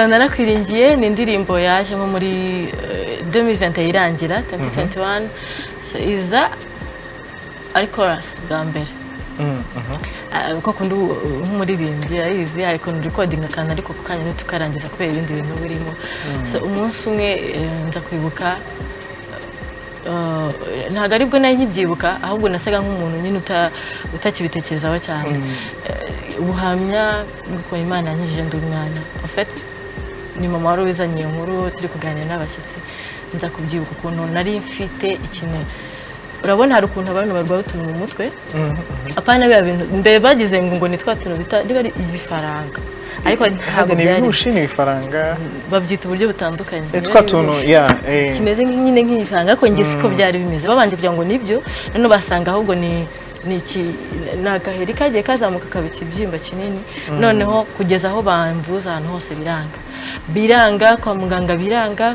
Narakwiringiye ni indirimbo yaje nko muri 2020 irangira 2021 iza ari chorus bwa mbere ko kundi nk'umuririmbyi ayizi ariko ndi recording akana ariko kukanya ntitukarangiza kubera ibindi bintu birimo umunsi umwe nza kwibuka ntago aribwo nari nkibyibuka ahubwo nasaga nk'umuntu nyine utakibitekerezaho cyane ubuhamya nuko Imana yankijije ndi umwana en fait ni mama wari wizanye inkuru turi kuganira n'abashyitsi nza kubyibuka ukuntu nari mfite ikintu urabona hari ukuntu abantu barwaye utuntu mu mutwe apana biba bintu mbere bagize ngo nitwa tuntu bita niba ari ibifaranga ariko ntabwo byari ushini ibifaranga babyita uburyo butandukanye twa tuntu kimeze nyine nk'ifaranga ariko nge siko byari bimeze babanje kugira ngo nibyo none basanga ahubwo ni nagaheri kagiye kazamuka kabiki ibyimba kinini noneho kugeza aho bamvuza ahantu hose biranga kwa muganga biranga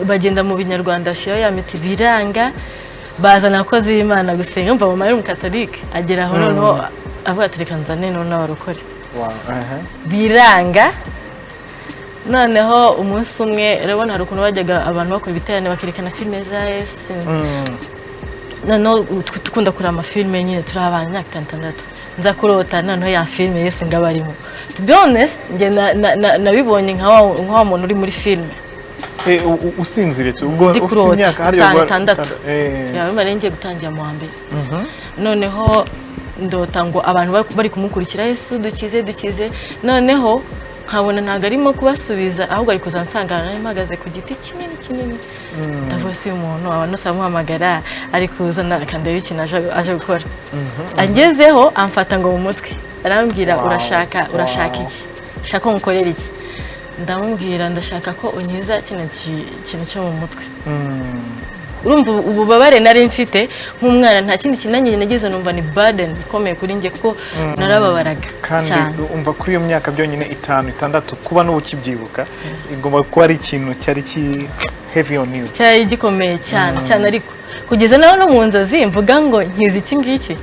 bagenda mu binyarwanda shira ya miti biranga bazana abakozi b'Imana gusenga mva mu mayiri Katolike agera aho noneho avuga ati reka nzane none n'abarokore biranga noneho umunsi umwe urabona hari ukuntu bajyaga abantu bakora ibiterane bakerekana filime za Yesu noneho tukunda kureba amafilime nyine turi abana imyaka 6 nza kurota noneho ya filime Yesu ngaba arimo to be honest nge nabibonye nka muntu uri muri filime usinzire ubwo ufite imyaka hari yo 6 yawe marenge gutangira mu mbere noneho ndota ngo abantu bari kumukurikira Yesu dukize noneho nkabona ntago arimo kubasubiza ahubwo ari kuzansangana nari mpagaze ku giti kinini ndavuga si umuntu abantu samuhamagara ari kuzana akandeba ikintu aje gukora angezeho amfata ngo mu mutwe arambwira urashaka iki shaka umukorera iki ndamubwira ndashaka ko unyiza kintu cyo mu mutwe urumva ububabare nari mfite nk'umwana nta kindi kinanye nagize numva ni burden ikomeye kuri nge kuko narababaraga kandi umva kuri iyo myaka byonyine 5 6 kuba n'ukibyibuka igomba kuba ari ikintu cyari heavy on you cyari gikomeye cyane ariko kugeza naho no mu nzozi mvuga ngo nkizi iki ngiki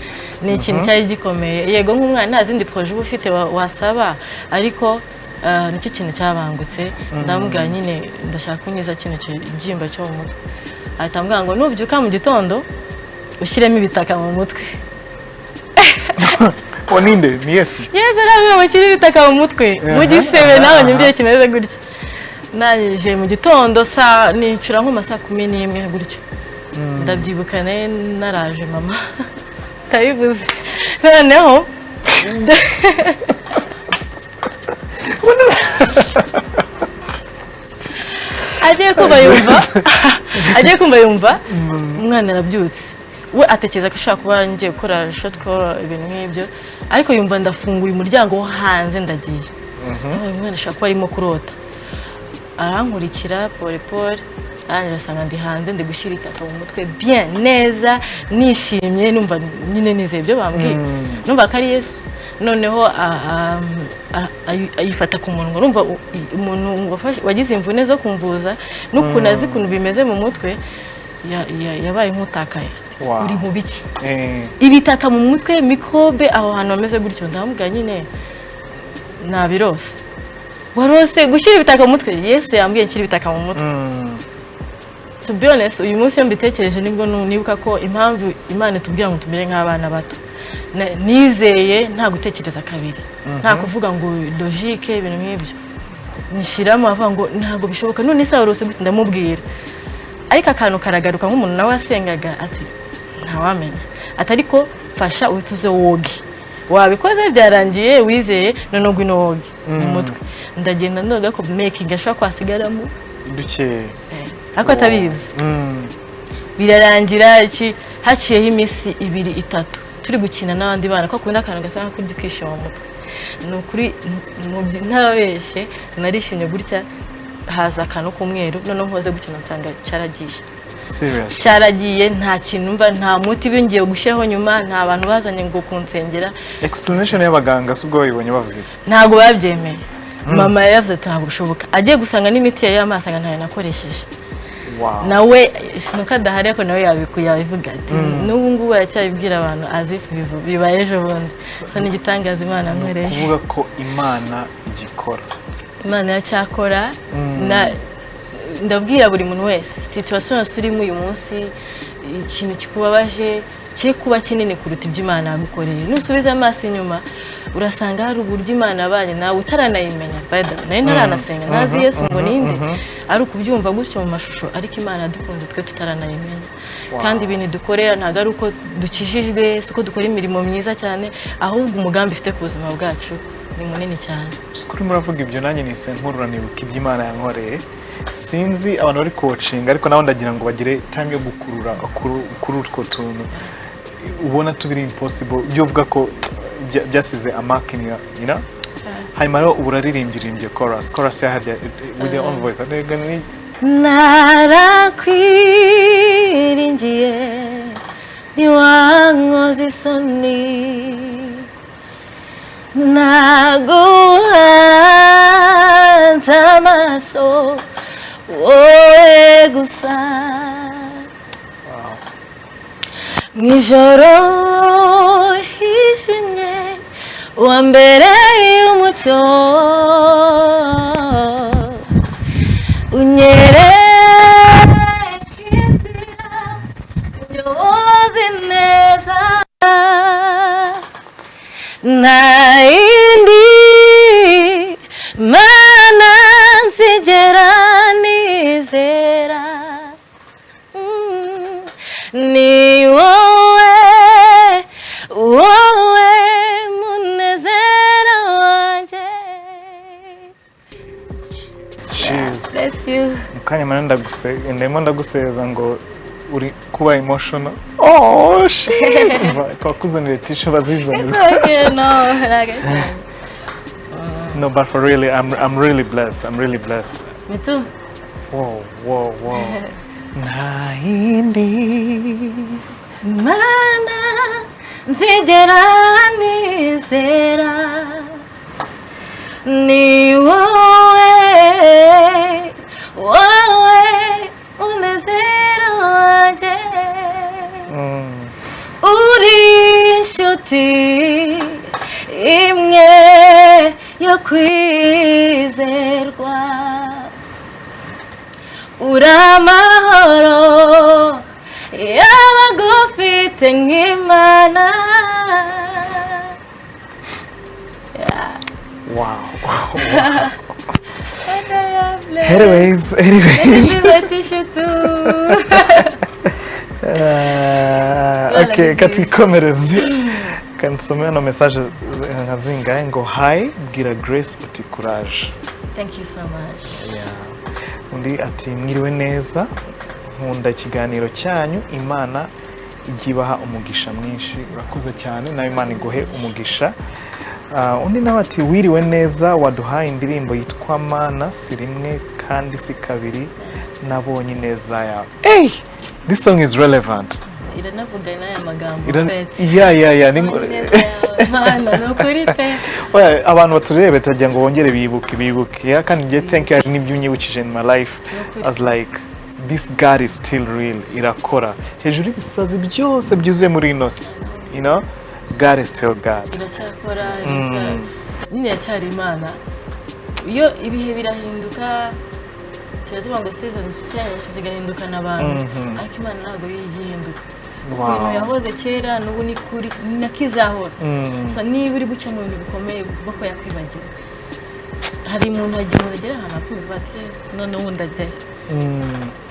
ni ikintu cyari gikomeye yego nk'umwana nta zindi projet uba ufite wasaba ariko nicyo kintu cyabangutse ndamubwira nyine ndashaka kunyiza kintu ibyimba cyo mu mutwe atambwira ngo nubyuka mu gitondo ushyiremo ibitaka mu mutwe oninde ni Yesu aravuga ngo kiri ibitaka mu mutwe mu gisebe nawe nyumviye kimeze gutya naje mu gitondo nicura nko masa 11 gutyo ndabyibuka naraje mama tabivuze noneho agiye kumva yumva umwana arabyutse we atekereza ko ashaka kuba ngiye gukora shot call ibintu nk'ibyo ariko yumva ndafunguye umuryango wo hanze ndagiye umwana ashaka kuba arimo kurota arankurikira pole arasanga ndi hanze ndi gushyira itaka mu mutwe bien neza nishimye numva nyine nizeye ibyo bambwiye numva ko ari Yesu noneho ayifata ku munwa urumva umuntu wagize imvune zo kumvuza n'ukuntu azi kuntu bimeze mu mutwe yabaye nk'utakaye uri mu biki ibitaka mu mutwe microbe aho hantu ameze gutyo ndamubwira nyine nabirose warose gushyira ibitaka mu mutwe Yesu yambwiye nshyira ibitaka mu mutwe to be honest uyu munsi yo mbitekereje nibwo nibuka ko impamvu Imana itubwira ngo tumere nk'abana bato nizeye nta gutekereza kabiri nta kuvuga ngo logique ibintu nk'ibyo nishiramo avuga ngo ntago bishoboka none se warose gute ndamubwira ariko akantu karagaruka nk'umuntu nawe asengaga ati ntawamenya atariko fasha uhituze wogi wabikoze byarangiye wizeye none ngwino wogi mu mutwe ndagenda ndoga ko making ashaka kwasigaramo duke ako atabizi birarangira iki haciyeho imisi 2-3 turi gukina n'abandi bana ko kubona akantu gasanga kuri kwishima mu mutwe nukuri ntabeshye narishimye gutya haza akantu k'umweru none nkoze gukina nsanga cyaragiye nta kintu mva nta muti bingiye gushyiraho nyuma nta bantu bazanye ngo kunsengera explanation y'abaganga subwo bayibonye bavuze ntago babyemeye mama yavuze ntabwo bishoboka agiye gusanga n'imiti y'amasanga ntayo nakoresheje nawe sinuka dahari ko nawe yabivuga ati n'ubu ngubu yacyabibwira abantu azifu bibaye ejo bundi so n'igitangaza Imana nkwereye kuvuga ko Imana igikora Imana iracyakora ndabwira buri muntu wese situation yasurimo uyu munsi ikintu kikubabaje cye kuba kinini kuruta ibyo Imana yagukoreye nusubiza amaso inyuma urasanga hari uburyo Imana abanye nawe utaranayimenya nari ntaranasenga nazi Yesu ngo ninde ari ukubyumva gutyo mu mashusho ariko Imana yadukunze twe tutaranayimenya kandi ibintu dukorera ntago ari uko dukijijwe suko dukora imirimo myiza cyane ahubwo umugambi ifite ku buzima bwacu ni munini cyane kuri muravuga ibyo nanjye nise nkurura nibuka ibyo Imana yankoreye sinzi abantu bari coaching ariko naho ndagira ngo bagire time yo gukurura kuri utwo tuntu ubona tubiri impossible byo uvuga ko byasize amaking you know hanyuma rero uraririmbye chorus yaharya with your own voice narakwiringiye ntiwankoze isoni naguhanze amaso wowe gusa mw'ijoro hijimye wa mbere y'umucyo unyereka inzira unyoze neza nta yindi mana nzigera nizera ni wowe munezero wanjye. Bless you. Mukanya mana ndaguseza ngo uri kuba emotional. Oh shit. Kwa kuzanira tisho bazizanira. Okay, no. No, but for really, I'm really blessed. I'm really blessed. Me too. Whoa. Naindi mana nzigera nizera ni wowe unezero wanjye uri inshuti imwe yo kwizerwa uramahoro yabagufite nk'Imana. Wow. Anyways. Okay, katikomereze kansomera no message nkazingaye ngo hi bwira Grace uti courage. Thank you so much. Yeah. Undi ati mwiriwe neza nkunda ikiganiro cyanyu Imana igibaha umugisha mwinshi urakoze cyane nawe Imana iguhe umugisha. Undi nawe ati wiriwe neza waduhaye indirimbo yitwa Mana si rimwe kandi si kabiri nabonye neza yawe. Hey, this song is relevant. Iranavuga n'aya magambo pete. Yeah. Mana no kuri pe. Oya abantu baturebe tagira ngo bongere bibuke. Yeah, kandi ngiye thank you n'ibyo unyibukije in my life as like this God is still real irakora. Hejuru ibisazi byose byuzuye muri inosi. You know? God is still God. Iracyakora iracyari Imana. Iyo ibihe birahinduka cyatuba ngo seasons change zigahinduka n'abantu ariko Imana ntabwo yihinduka. Ibintu yahoze kera n'ubu ni kuri nakizahora. So niba uri guca mu bintu bikomeye bako yakwibagira. Hari umuntu agera ahantu akumva ati none wundi ajyayo.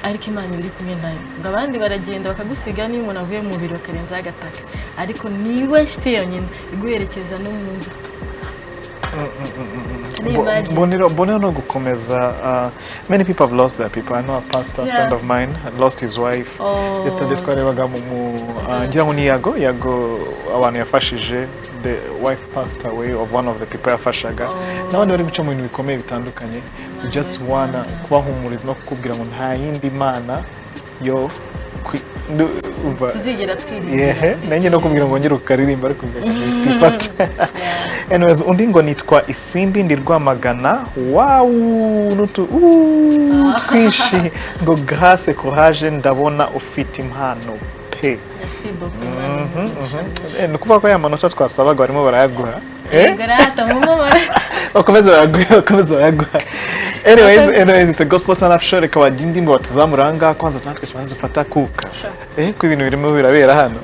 Ariko Imana iri kumwe nayo ngo abandi baragenda bakagusiga niyo umuntu avuye mu biro karenza agataka ariko niwe nshuti yonyine iguherekeza no mu mva. Bonero no gukomeza. Many people have lost their people. I know a pastor friend of mine had lost his wife. Yesterday twarebaga mu ngira ngo ni yago abantu yafashije. The wife passed away of one of the people yafashaga. N'abandi bari guca mu bintu bikomeye bitandukanye. We just wanna kubahumuriza no kukubwira ngo nta yindi Mana yo tuzigera twirinda. Nanjye no kubwira ngo ngire ukaririmba ariko ngakifata. Anyways, undi ngo nitwa Isimbi ndi Rwamagana. Wow, nutu twishi ngo grâce courage ndabona ufite impano pe. Merci beaucoup. Nukuvuga ko ya manota twasabaga barimo barayaguha. Garata mumo Okomeza yaguha. Anyways, it's a gospel turn up show. Reka wagindi mbo tuzamuranga kwanza natwe kibanza dufata kuka. Ko ibintu birimo birabera hano.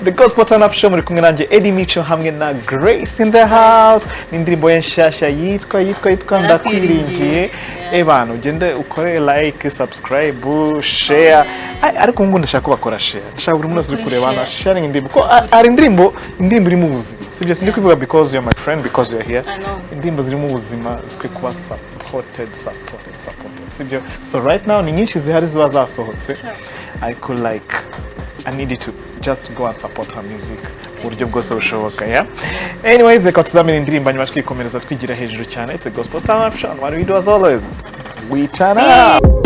The gospel turn up show muri kumwe nanje Eddie Micho hamwe na Grace in the house. N'indirimbo yenshasha yitwa ndakwiringiye. Bana ugende ukore like, subscribe, share. Ariko ngo ndashaka kubakora share. Ndashaka buri muntu uri kurebana sharing indirimbo ko ari indirimbo iri mu buzima. Sibyo sindi kuvuga because you're my friend, because you're here. Indirimbo ziri mu buzima zikwiye kuba supported. Sibyo. So right now ni nyinshi zihari ziba zasohotse. I need you to just go and support her music. Burya bwose bushoboka, yeah? Anyways, reka tuzamira indirimbo nyuma twikomereza twigira hejuru cyane. It's a gospel turn up show. What do we do as always? We turn up.